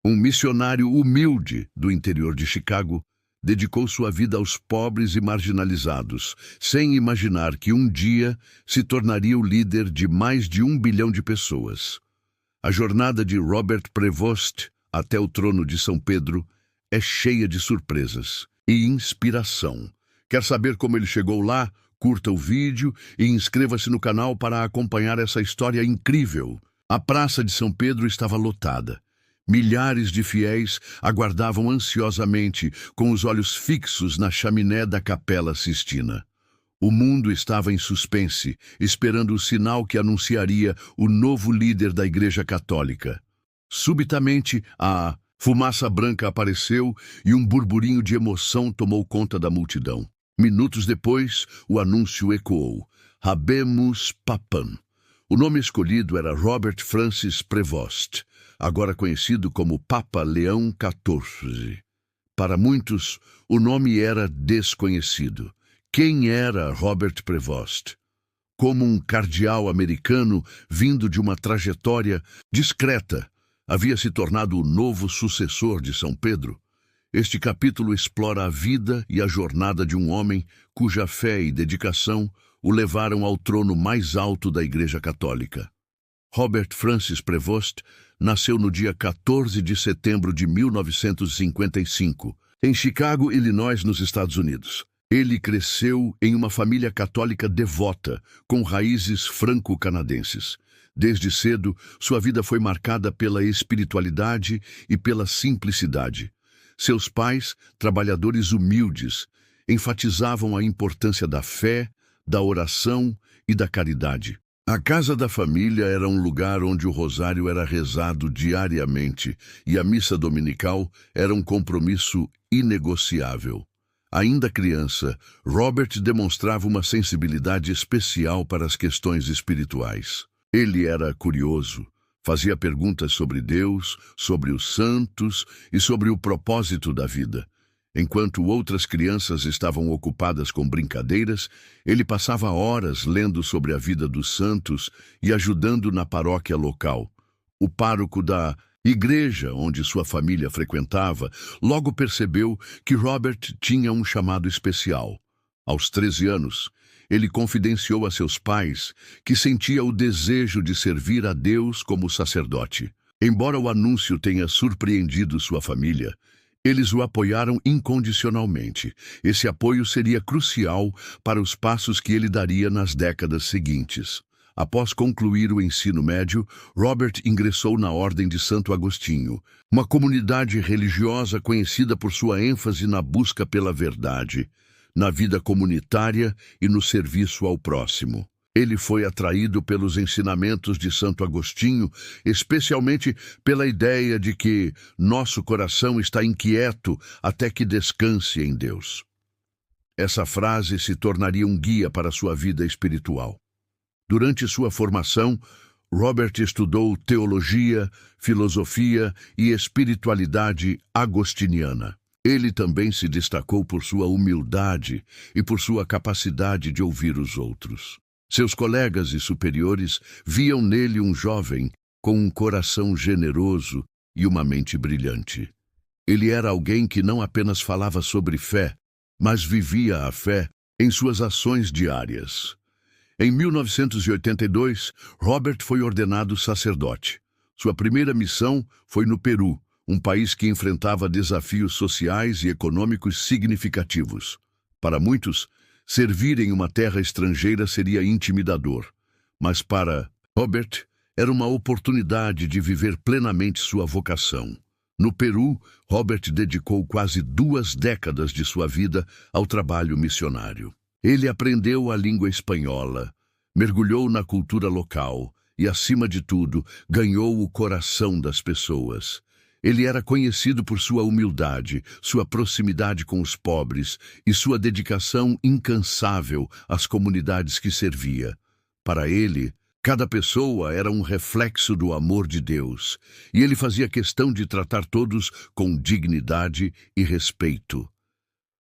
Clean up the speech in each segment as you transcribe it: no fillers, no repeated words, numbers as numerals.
Um missionário humilde do interior de Chicago dedicou sua vida aos pobres e marginalizados, sem imaginar que um dia se tornaria o líder de mais de 1 bilhão de pessoas. A jornada de Robert Prevost até o trono de São Pedro é cheia de surpresas e inspiração. Quer saber como ele chegou lá? Curta o vídeo e inscreva-se no canal para acompanhar essa história incrível. A Praça de São Pedro estava lotada. Milhares de fiéis aguardavam ansiosamente, com os olhos fixos na chaminé da Capela Sistina. O mundo estava em suspense, esperando o sinal que anunciaria o novo líder da Igreja Católica. Subitamente, a fumaça branca apareceu e um burburinho de emoção tomou conta da multidão. Minutos depois, o anúncio ecoou: Habemus Papam. O nome escolhido era Robert Francis Prevost, agora conhecido como Papa Leão XIV. Para muitos, o nome era desconhecido. Quem era Robert Prevost? Como um cardeal americano vindo de uma trajetória discreta, havia se tornado o novo sucessor de São Pedro. Este capítulo explora a vida e a jornada de um homem cuja fé e dedicação o levaram ao trono mais alto da Igreja Católica. Robert Francis Prevost nasceu no dia 14 de setembro de 1955, em Chicago, Illinois, nos Estados Unidos. Ele cresceu em uma família católica devota, com raízes franco-canadenses. Desde cedo, sua vida foi marcada pela espiritualidade e pela simplicidade. Seus pais, trabalhadores humildes, enfatizavam a importância da fé, da oração e da caridade. A casa da família era um lugar onde o rosário era rezado diariamente e a missa dominical era um compromisso inegociável. Ainda criança, Robert demonstrava uma sensibilidade especial para as questões espirituais. Ele era curioso, fazia perguntas sobre Deus, sobre os santos e sobre o propósito da vida. Enquanto outras crianças estavam ocupadas com brincadeiras, ele passava horas lendo sobre a vida dos santos e ajudando na paróquia local. O pároco da igreja onde sua família frequentava logo percebeu que Robert tinha um chamado especial. Aos 13 anos, ele confidenciou a seus pais que sentia o desejo de servir a Deus como sacerdote. Embora o anúncio tenha surpreendido sua família, eles o apoiaram incondicionalmente. Esse apoio seria crucial para os passos que ele daria nas décadas seguintes. Após concluir o ensino médio, Robert ingressou na Ordem de Santo Agostinho, uma comunidade religiosa conhecida por sua ênfase na busca pela verdade, na vida comunitária e no serviço ao próximo. Ele foi atraído pelos ensinamentos de Santo Agostinho, especialmente pela ideia de que nosso coração está inquieto até que descanse em Deus. Essa frase se tornaria um guia para sua vida espiritual. Durante sua formação, Robert estudou teologia, filosofia e espiritualidade agostiniana. Ele também se destacou por sua humildade e por sua capacidade de ouvir os outros. Seus colegas e superiores viam nele um jovem com um coração generoso e uma mente brilhante. Ele era alguém que não apenas falava sobre fé, mas vivia a fé em suas ações diárias. Em 1982, Robert foi ordenado sacerdote. Sua primeira missão foi no Peru, um país que enfrentava desafios sociais e econômicos significativos. Para muitos, servir em uma terra estrangeira seria intimidador, mas para Robert era uma oportunidade de viver plenamente sua vocação. No Peru, Robert dedicou quase 2 décadas de sua vida ao trabalho missionário. Ele aprendeu a língua espanhola, mergulhou na cultura local e, acima de tudo, ganhou o coração das pessoas. Ele era conhecido por sua humildade, sua proximidade com os pobres e sua dedicação incansável às comunidades que servia. Para ele, cada pessoa era um reflexo do amor de Deus, e ele fazia questão de tratar todos com dignidade e respeito.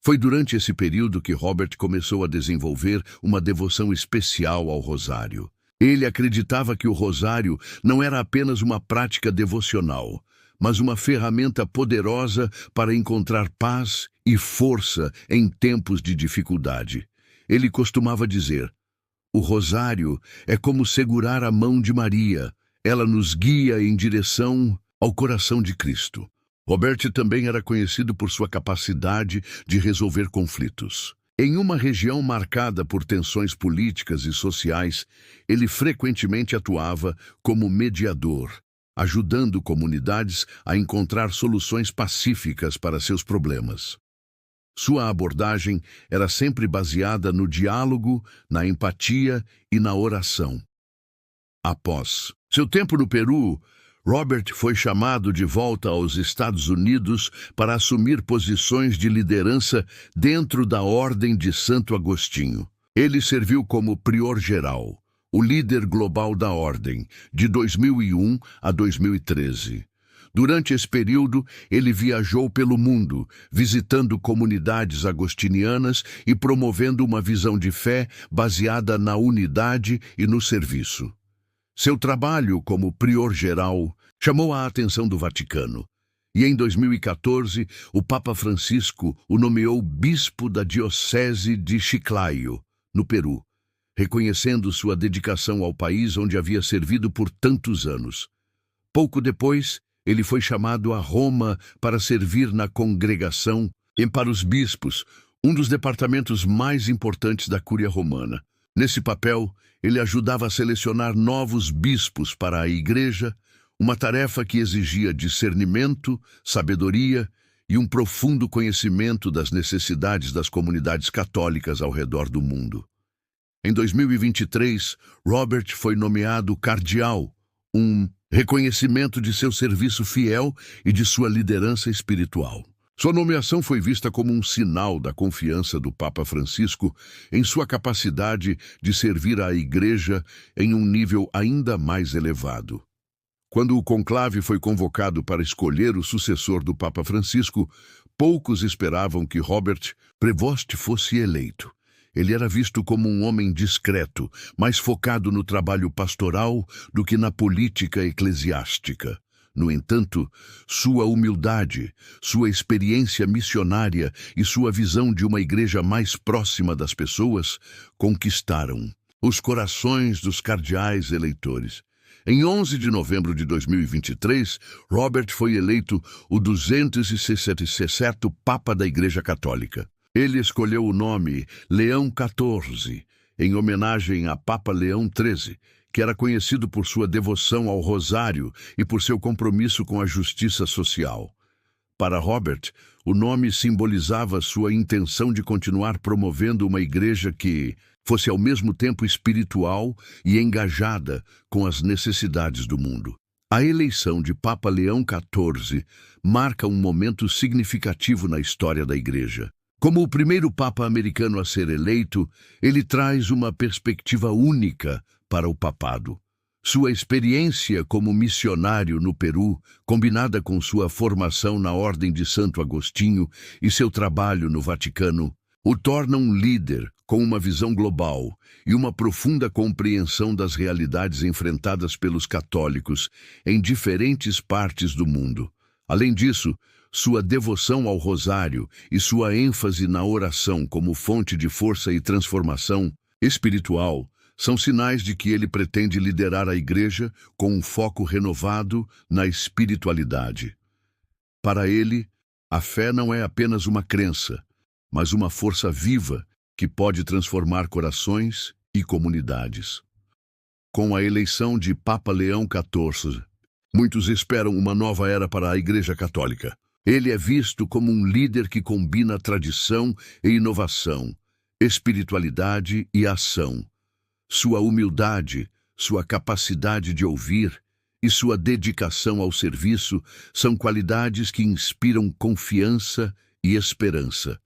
Foi durante esse período que Robert começou a desenvolver uma devoção especial ao rosário. Ele acreditava que o rosário não era apenas uma prática devocional, mas uma ferramenta poderosa para encontrar paz e força em tempos de dificuldade. Ele costumava dizer: "O rosário é como segurar a mão de Maria. Ela nos guia em direção ao coração de Cristo." Robert também era conhecido por sua capacidade de resolver conflitos. Em uma região marcada por tensões políticas e sociais, ele frequentemente atuava como mediador, ajudando comunidades a encontrar soluções pacíficas para seus problemas. Sua abordagem era sempre baseada no diálogo, na empatia e na oração. Após seu tempo no Peru, Robert foi chamado de volta aos Estados Unidos para assumir posições de liderança dentro da Ordem de Santo Agostinho. Ele serviu como prior-geral, o líder global da Ordem, de 2001 a 2013. Durante esse período, ele viajou pelo mundo, visitando comunidades agostinianas e promovendo uma visão de fé baseada na unidade e no serviço. Seu trabalho como prior-geral chamou a atenção do Vaticano, e em 2014 o Papa Francisco o nomeou bispo da Diocese de Chiclayo, no Peru, reconhecendo sua dedicação ao país onde havia servido por tantos anos. Pouco depois, ele foi chamado a Roma para servir na congregação e para os bispos, um dos departamentos mais importantes da Cúria Romana. Nesse papel, ele ajudava a selecionar novos bispos para a Igreja, uma tarefa que exigia discernimento, sabedoria e um profundo conhecimento das necessidades das comunidades católicas ao redor do mundo. Em 2023, Robert foi nomeado cardeal, um reconhecimento de seu serviço fiel e de sua liderança espiritual. Sua nomeação foi vista como um sinal da confiança do Papa Francisco em sua capacidade de servir à Igreja em um nível ainda mais elevado. Quando o conclave foi convocado para escolher o sucessor do Papa Francisco, poucos esperavam que Robert Prevost fosse eleito. Ele era visto como um homem discreto, mais focado no trabalho pastoral do que na política eclesiástica. No entanto, sua humildade, sua experiência missionária e sua visão de uma igreja mais próxima das pessoas conquistaram os corações dos cardeais eleitores. Em 11 de novembro de 2023, Robert foi eleito o 267º Papa da Igreja Católica. Ele escolheu o nome Leão XIV, em homenagem a Papa Leão XIII, que era conhecido por sua devoção ao rosário e por seu compromisso com a justiça social. Para Robert, o nome simbolizava sua intenção de continuar promovendo uma igreja que fosse ao mesmo tempo espiritual e engajada com as necessidades do mundo. A eleição de Papa Leão XIV marca um momento significativo na história da Igreja. Como o primeiro Papa americano a ser eleito, ele traz uma perspectiva única para o papado. Sua experiência como missionário no Peru, combinada com sua formação na Ordem de Santo Agostinho e seu trabalho no Vaticano, o torna um líder com uma visão global e uma profunda compreensão das realidades enfrentadas pelos católicos em diferentes partes do mundo. Além disso, sua devoção ao rosário e sua ênfase na oração como fonte de força e transformação espiritual são sinais de que ele pretende liderar a Igreja com um foco renovado na espiritualidade. Para ele, a fé não é apenas uma crença, mas uma força viva que pode transformar corações e comunidades. Com a eleição de Papa Leão XIV, muitos esperam uma nova era para a Igreja Católica. Ele é visto como um líder que combina tradição e inovação, espiritualidade e ação. Sua humildade, sua capacidade de ouvir e sua dedicação ao serviço são qualidades que inspiram confiança e esperança.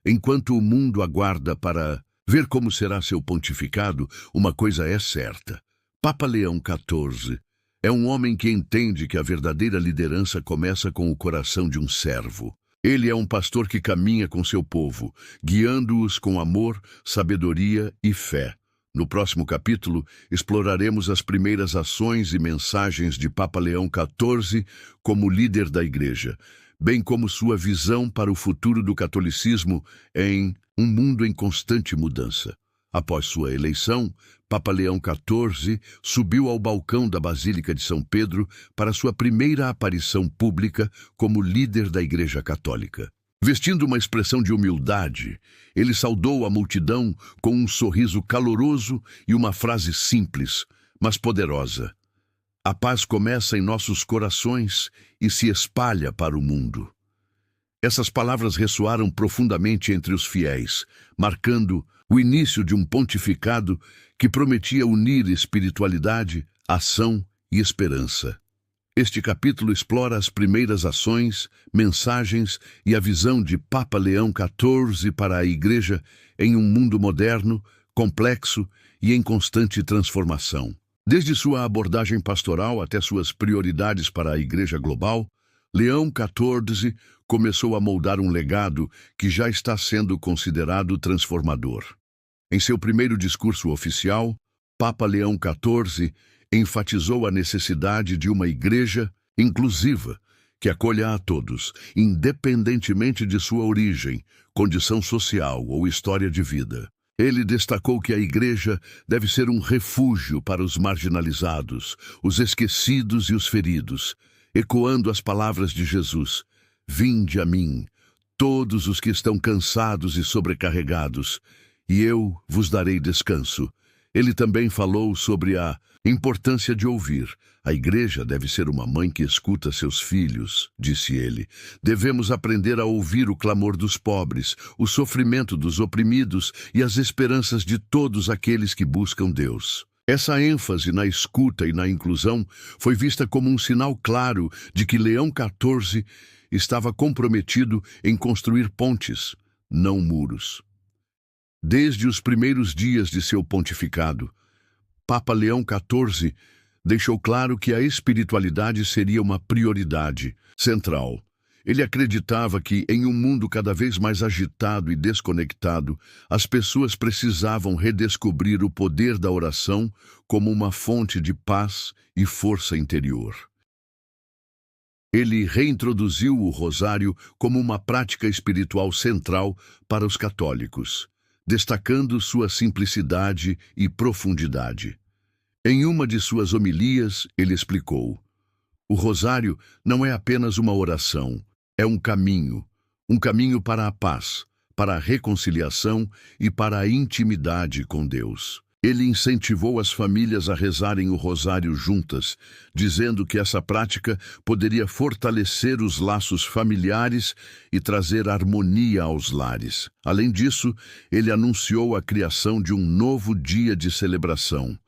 Enquanto o mundo aguarda para ver como será seu pontificado, uma coisa é certa: Papa Leão XIV é um homem que entende que a verdadeira liderança começa com o coração de um servo. Ele é um pastor que caminha com seu povo, guiando-os com amor, sabedoria e fé. No próximo capítulo, exploraremos as primeiras ações e mensagens de Papa Leão XIV como líder da Igreja, bem como sua visão para o futuro do catolicismo em um mundo em constante mudança. Após sua eleição, Papa Leão XIV subiu ao balcão da Basílica de São Pedro para sua primeira aparição pública como líder da Igreja Católica. Vestindo uma expressão de humildade, ele saudou a multidão com um sorriso caloroso e uma frase simples, mas poderosa: "A paz começa em nossos corações e se espalha para o mundo." Essas palavras ressoaram profundamente entre os fiéis, marcando o início de um pontificado que prometia unir espiritualidade, ação e esperança. Este capítulo explora as primeiras ações, mensagens e a visão de Papa Leão XIV para a Igreja em um mundo moderno, complexo e em constante transformação. Desde sua abordagem pastoral até suas prioridades para a Igreja global, Leão XIV começou a moldar um legado que já está sendo considerado transformador. Em seu primeiro discurso oficial, Papa Leão XIV enfatizou a necessidade de uma igreja inclusiva, que acolha a todos, independentemente de sua origem, condição social ou história de vida. Ele destacou que a igreja deve ser um refúgio para os marginalizados, os esquecidos e os feridos, ecoando as palavras de Jesus: "Vinde a mim, todos os que estão cansados e sobrecarregados, e eu vos darei descanso." Ele também falou sobre a importância de ouvir. A igreja deve ser uma mãe que escuta seus filhos, disse ele. Devemos aprender a ouvir o clamor dos pobres, o sofrimento dos oprimidos e as esperanças de todos aqueles que buscam Deus. Essa ênfase na escuta e na inclusão foi vista como um sinal claro de que Leão XIV estava comprometido em construir pontes, não muros. Desde os primeiros dias de seu pontificado, Papa Leão XIV deixou claro que a espiritualidade seria uma prioridade central. Ele acreditava que, em um mundo cada vez mais agitado e desconectado, as pessoas precisavam redescobrir o poder da oração como uma fonte de paz e força interior. Ele reintroduziu o rosário como uma prática espiritual central para os católicos, destacando sua simplicidade e profundidade. Em uma de suas homilias, ele explicou: "O rosário não é apenas uma oração, é um caminho para a paz, para a reconciliação e para a intimidade com Deus." Ele incentivou as famílias a rezarem o rosário juntas, dizendo que essa prática poderia fortalecer os laços familiares e trazer harmonia aos lares. Além disso, ele anunciou a criação de um novo dia de celebração,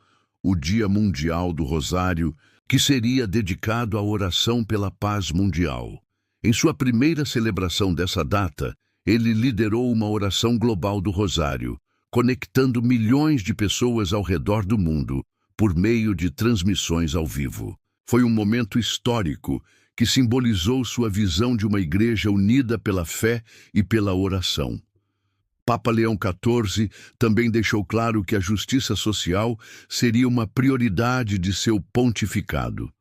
o Dia Mundial do Rosário, que seria dedicado à oração pela paz mundial. Em sua primeira celebração dessa data, ele liderou uma oração global do Rosário, conectando milhões de pessoas ao redor do mundo por meio de transmissões ao vivo. Foi um momento histórico que simbolizou sua visão de uma igreja unida pela fé e pela oração. Papa Leão XIV também deixou claro que a justiça social seria uma prioridade de seu pontificado.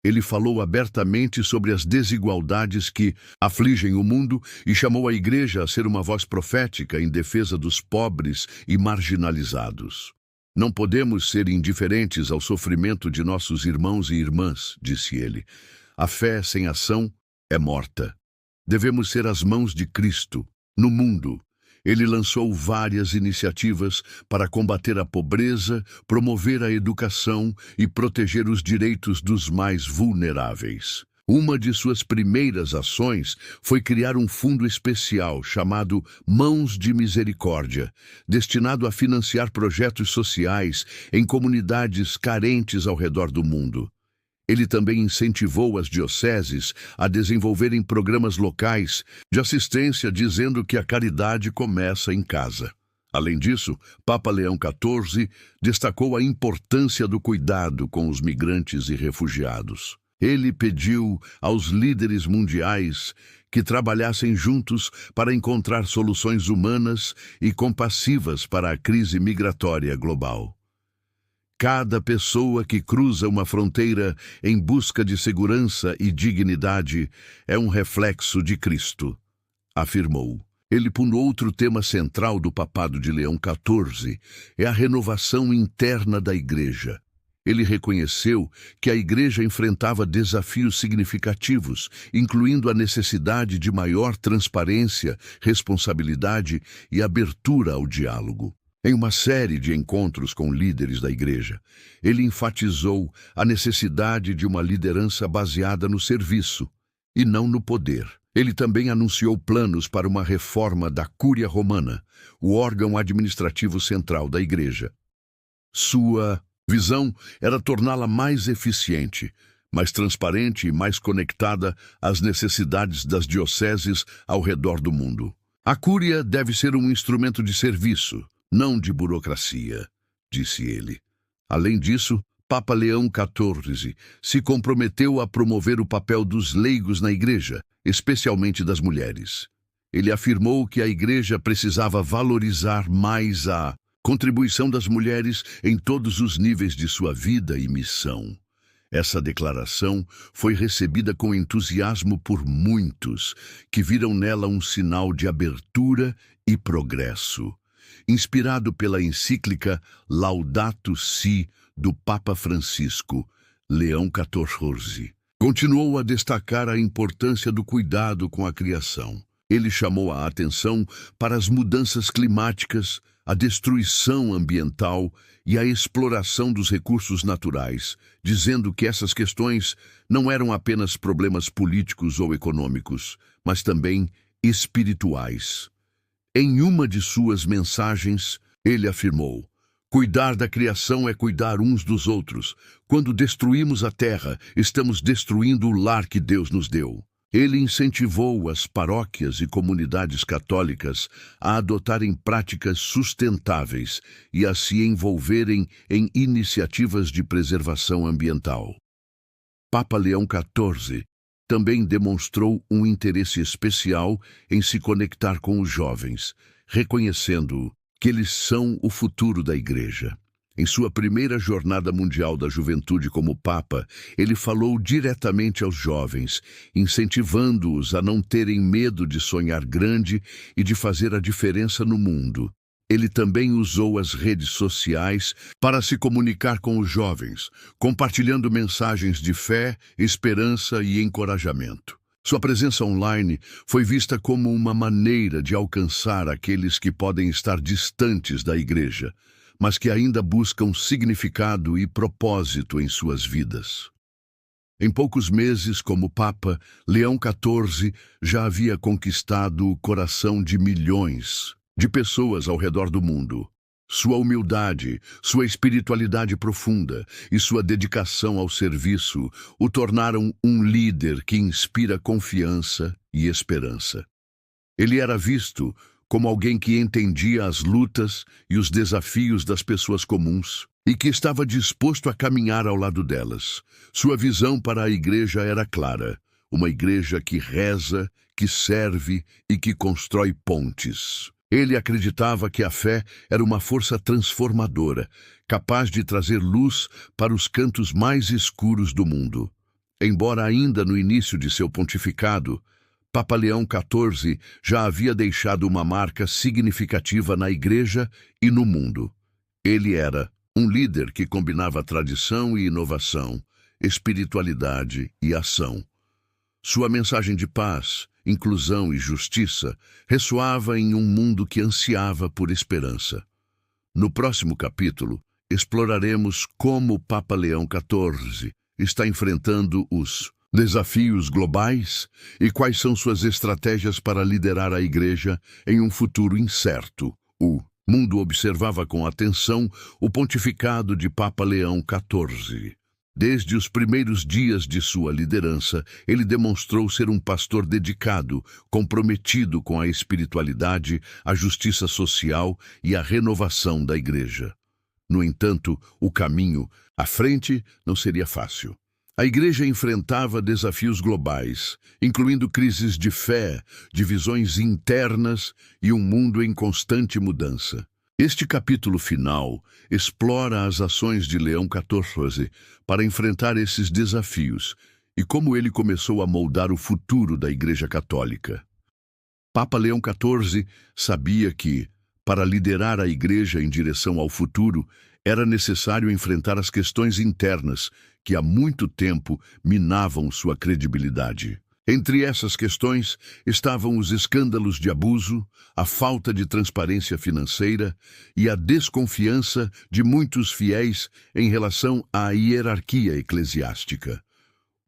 Ele falou abertamente sobre as desigualdades que afligem o mundo e chamou a Igreja a ser uma voz profética em defesa dos pobres e marginalizados. "Não podemos ser indiferentes ao sofrimento de nossos irmãos e irmãs", disse ele. "A fé sem ação é morta. Devemos ser as mãos de Cristo no mundo." Ele lançou várias iniciativas para combater a pobreza, promover a educação e proteger os direitos dos mais vulneráveis. Uma de suas primeiras ações foi criar um fundo especial chamado Mãos de Misericórdia, destinado a financiar projetos sociais em comunidades carentes ao redor do mundo. Ele também incentivou as dioceses a desenvolverem programas locais de assistência, dizendo que a caridade começa em casa. Além disso, Papa Leão XIV destacou a importância do cuidado com os migrantes e refugiados. Ele pediu aos líderes mundiais que trabalhassem juntos para encontrar soluções humanas e compassivas para a crise migratória global. Cada pessoa que cruza uma fronteira em busca de segurança e dignidade é um reflexo de Cristo, afirmou. Ele, por outro tema central do Papado de Leão XIV, é a renovação interna da Igreja. Ele reconheceu que a Igreja enfrentava desafios significativos, incluindo a necessidade de maior transparência, responsabilidade e abertura ao diálogo. Em uma série de encontros com líderes da Igreja, ele enfatizou a necessidade de uma liderança baseada no serviço e não no poder. Ele também anunciou planos para uma reforma da Cúria Romana, o órgão administrativo central da Igreja. Sua visão era torná-la mais eficiente, mais transparente e mais conectada às necessidades das dioceses ao redor do mundo. A Cúria deve ser um instrumento de serviço, não de burocracia, disse ele. Além disso, Papa Leão XIV se comprometeu a promover o papel dos leigos na Igreja, especialmente das mulheres. Ele afirmou que a Igreja precisava valorizar mais a contribuição das mulheres em todos os níveis de sua vida e missão. Essa declaração foi recebida com entusiasmo por muitos, que viram nela um sinal de abertura e progresso. Inspirado pela encíclica Laudato Si do Papa Francisco, Leão XIV continuou a destacar a importância do cuidado com a criação. Ele chamou a atenção para as mudanças climáticas, a destruição ambiental e a exploração dos recursos naturais, dizendo que essas questões não eram apenas problemas políticos ou econômicos, mas também espirituais. Em uma de suas mensagens, ele afirmou: cuidar da criação é cuidar uns dos outros. Quando destruímos a terra, estamos destruindo o lar que Deus nos deu. Ele incentivou as paróquias e comunidades católicas a adotarem práticas sustentáveis e a se envolverem em iniciativas de preservação ambiental. Papa Leão XIV também demonstrou um interesse especial em se conectar com os jovens, reconhecendo que eles são o futuro da Igreja. Em sua primeira Jornada Mundial da Juventude como Papa, ele falou diretamente aos jovens, incentivando-os a não terem medo de sonhar grande e de fazer a diferença no mundo. Ele também usou as redes sociais para se comunicar com os jovens, compartilhando mensagens de fé, esperança e encorajamento. Sua presença online foi vista como uma maneira de alcançar aqueles que podem estar distantes da Igreja, mas que ainda buscam significado e propósito em suas vidas. Em poucos meses como Papa, Leão XIV já havia conquistado o coração de milhões de pessoas ao redor do mundo. Sua humildade, sua espiritualidade profunda e sua dedicação ao serviço o tornaram um líder que inspira confiança e esperança. Ele era visto como alguém que entendia as lutas e os desafios das pessoas comuns e que estava disposto a caminhar ao lado delas. Sua visão para a Igreja era clara: uma Igreja que reza, que serve e que constrói pontes. Ele acreditava que a fé era uma força transformadora, capaz de trazer luz para os cantos mais escuros do mundo. Embora ainda no início de seu pontificado, Papa Leão XIV já havia deixado uma marca significativa na Igreja e no mundo. Ele era um líder que combinava tradição e inovação, espiritualidade e ação. Sua mensagem de paz, inclusão e justiça ressoava em um mundo que ansiava por esperança. No próximo capítulo, exploraremos como o Papa Leão XIV está enfrentando os desafios globais e quais são suas estratégias para liderar a Igreja em um futuro incerto. O mundo observava com atenção o pontificado de Papa Leão XIV. Desde os primeiros dias de sua liderança, ele demonstrou ser um pastor dedicado, comprometido com a espiritualidade, a justiça social e a renovação da Igreja. No entanto, o caminho à frente não seria fácil. A Igreja enfrentava desafios globais, incluindo crises de fé, divisões internas e um mundo em constante mudança. Este capítulo final explora as ações de Leão XIV para enfrentar esses desafios e como ele começou a moldar o futuro da Igreja Católica. Papa Leão XIV sabia que, para liderar a Igreja em direção ao futuro, era necessário enfrentar as questões internas que há muito tempo minavam sua credibilidade. Entre essas questões estavam os escândalos de abuso, a falta de transparência financeira e a desconfiança de muitos fiéis em relação à hierarquia eclesiástica.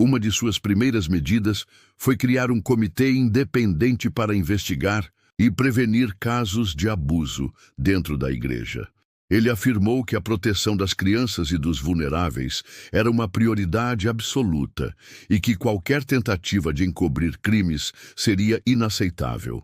Uma de suas primeiras medidas foi criar um comitê independente para investigar e prevenir casos de abuso dentro da Igreja. Ele afirmou que a proteção das crianças e dos vulneráveis era uma prioridade absoluta e que qualquer tentativa de encobrir crimes seria inaceitável.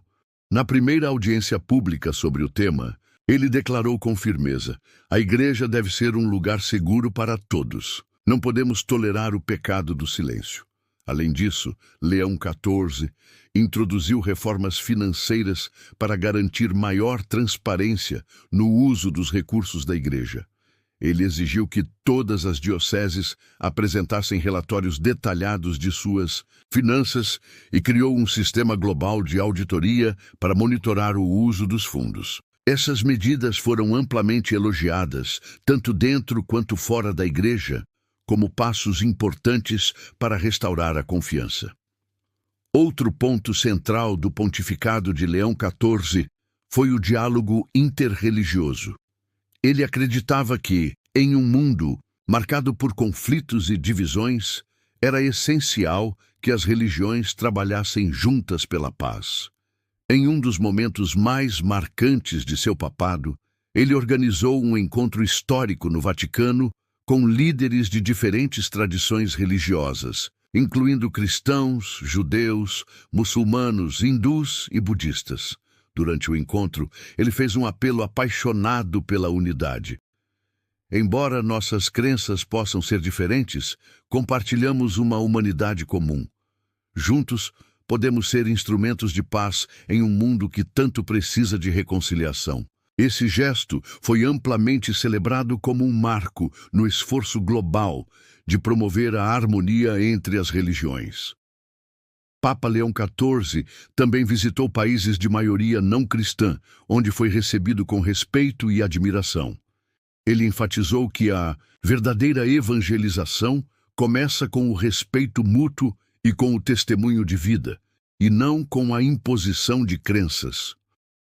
Na primeira audiência pública sobre o tema, ele declarou com firmeza: a Igreja deve ser um lugar seguro para todos. Não podemos tolerar o pecado do silêncio. Além disso, Leão XIV introduziu reformas financeiras para garantir maior transparência no uso dos recursos da Igreja. Ele exigiu que todas as dioceses apresentassem relatórios detalhados de suas finanças e criou um sistema global de auditoria para monitorar o uso dos fundos. Essas medidas foram amplamente elogiadas, tanto dentro quanto fora da Igreja, como passos importantes para restaurar a confiança. Outro ponto central do pontificado de Leão XIV foi o diálogo interreligioso. Ele acreditava que, em um mundo marcado por conflitos e divisões, era essencial que as religiões trabalhassem juntas pela paz. Em um dos momentos mais marcantes de seu papado, ele organizou um encontro histórico no Vaticano com líderes de diferentes tradições religiosas, incluindo cristãos, judeus, muçulmanos, hindus e budistas. Durante o encontro, ele fez um apelo apaixonado pela unidade. Embora nossas crenças possam ser diferentes, compartilhamos uma humanidade comum. Juntos, podemos ser instrumentos de paz em um mundo que tanto precisa de reconciliação. Esse gesto foi amplamente celebrado como um marco no esforço global de promover a harmonia entre as religiões. Papa Leão XIV também visitou países de maioria não cristã, onde foi recebido com respeito e admiração. Ele enfatizou que a verdadeira evangelização começa com o respeito mútuo e com o testemunho de vida, e não com a imposição de crenças.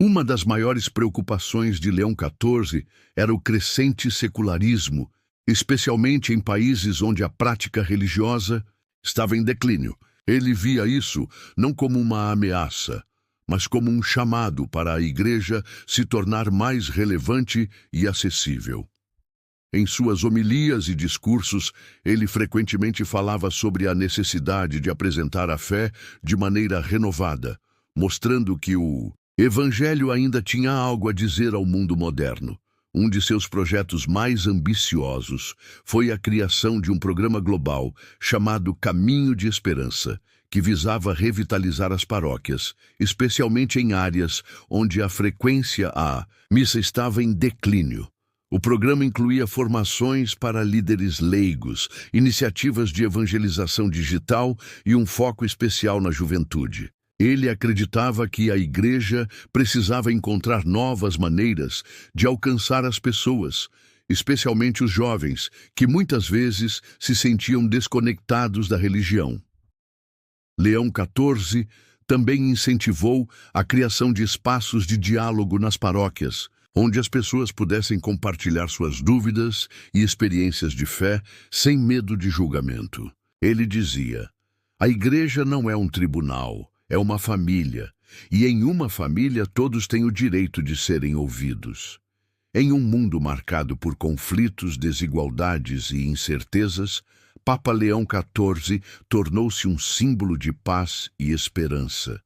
Uma das maiores preocupações de Leão XIV era o crescente secularismo, especialmente em países onde a prática religiosa estava em declínio. Ele via isso não como uma ameaça, mas como um chamado para a Igreja se tornar mais relevante e acessível. Em suas homilias e discursos, ele frequentemente falava sobre a necessidade de apresentar a fé de maneira renovada, mostrando que o Evangelho ainda tinha algo a dizer ao mundo moderno. Um de seus projetos mais ambiciosos foi a criação de um programa global chamado Caminho de Esperança, que visava revitalizar as paróquias, especialmente em áreas onde a frequência à missa estava em declínio. O programa incluía formações para líderes leigos, iniciativas de evangelização digital e um foco especial na juventude. Ele acreditava que a Igreja precisava encontrar novas maneiras de alcançar as pessoas, especialmente os jovens, que muitas vezes se sentiam desconectados da religião. Leão XIV também incentivou a criação de espaços de diálogo nas paróquias, onde as pessoas pudessem compartilhar suas dúvidas e experiências de fé sem medo de julgamento. Ele dizia: a Igreja não é um tribunal, é uma família, e em uma família todos têm o direito de serem ouvidos. Em um mundo marcado por conflitos, desigualdades e incertezas, Papa Leão XIV tornou-se um símbolo de paz e esperança.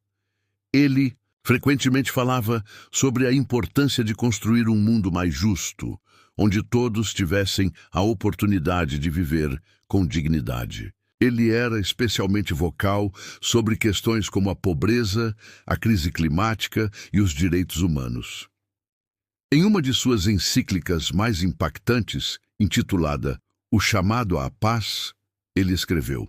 Ele frequentemente falava sobre a importância de construir um mundo mais justo, onde todos tivessem a oportunidade de viver com dignidade. Ele era especialmente vocal sobre questões como a pobreza, a crise climática e os direitos humanos. Em uma de suas encíclicas mais impactantes, intitulada O Chamado à Paz, ele escreveu: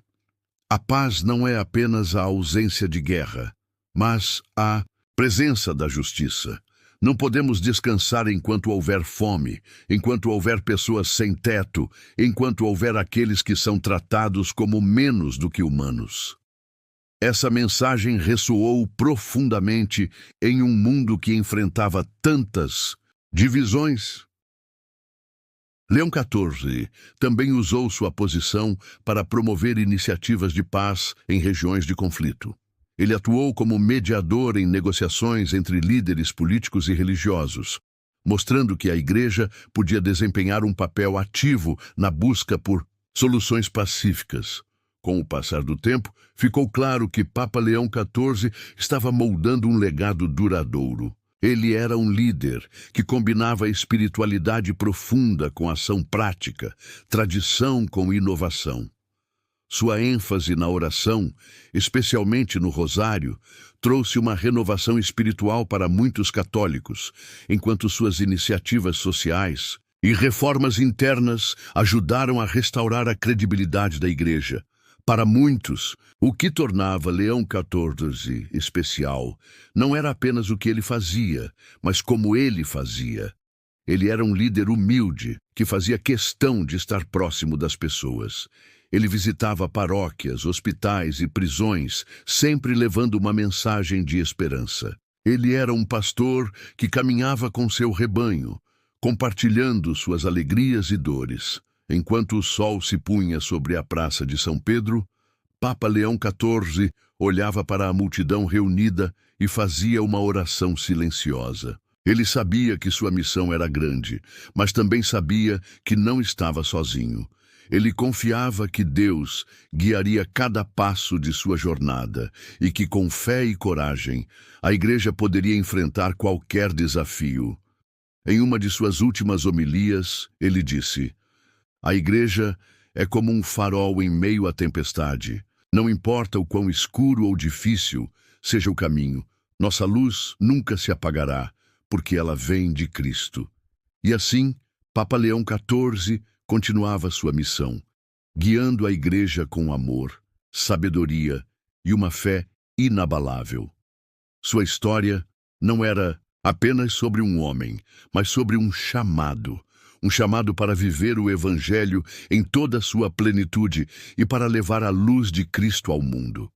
"A paz não é apenas a ausência de guerra, mas a presença da justiça. Não podemos descansar enquanto houver fome, enquanto houver pessoas sem teto, enquanto houver aqueles que são tratados como menos do que humanos." Essa mensagem ressoou profundamente em um mundo que enfrentava tantas divisões. Leão XIV também usou sua posição para promover iniciativas de paz em regiões de conflito. Ele atuou como mediador em negociações entre líderes políticos e religiosos, mostrando que a Igreja podia desempenhar um papel ativo na busca por soluções pacíficas. Com o passar do tempo, ficou claro que Papa Leão XIV estava moldando um legado duradouro. Ele era um líder que combinava espiritualidade profunda com ação prática, tradição com inovação. Sua ênfase na oração, especialmente no rosário, trouxe uma renovação espiritual para muitos católicos, enquanto suas iniciativas sociais e reformas internas ajudaram a restaurar a credibilidade da Igreja. Para muitos, o que tornava Leão XIV especial não era apenas o que ele fazia, mas como ele fazia. Ele era um líder humilde que fazia questão de estar próximo das pessoas. Ele visitava paróquias, hospitais e prisões, sempre levando uma mensagem de esperança. Ele era um pastor que caminhava com seu rebanho, compartilhando suas alegrias e dores. Enquanto o sol se punha sobre a Praça de São Pedro, Papa Leão XIV olhava para a multidão reunida e fazia uma oração silenciosa. Ele sabia que sua missão era grande, mas também sabia que não estava sozinho. Ele confiava que Deus guiaria cada passo de sua jornada e que, com fé e coragem, a Igreja poderia enfrentar qualquer desafio. Em uma de suas últimas homilias, ele disse: "A Igreja é como um farol em meio à tempestade. Não importa o quão escuro ou difícil seja o caminho, nossa luz nunca se apagará, porque ela vem de Cristo." E assim, Papa Leão XIV continuava sua missão, guiando a Igreja com amor, sabedoria e uma fé inabalável. Sua história não era apenas sobre um homem, mas sobre um chamado para viver o Evangelho em toda a sua plenitude e para levar a luz de Cristo ao mundo.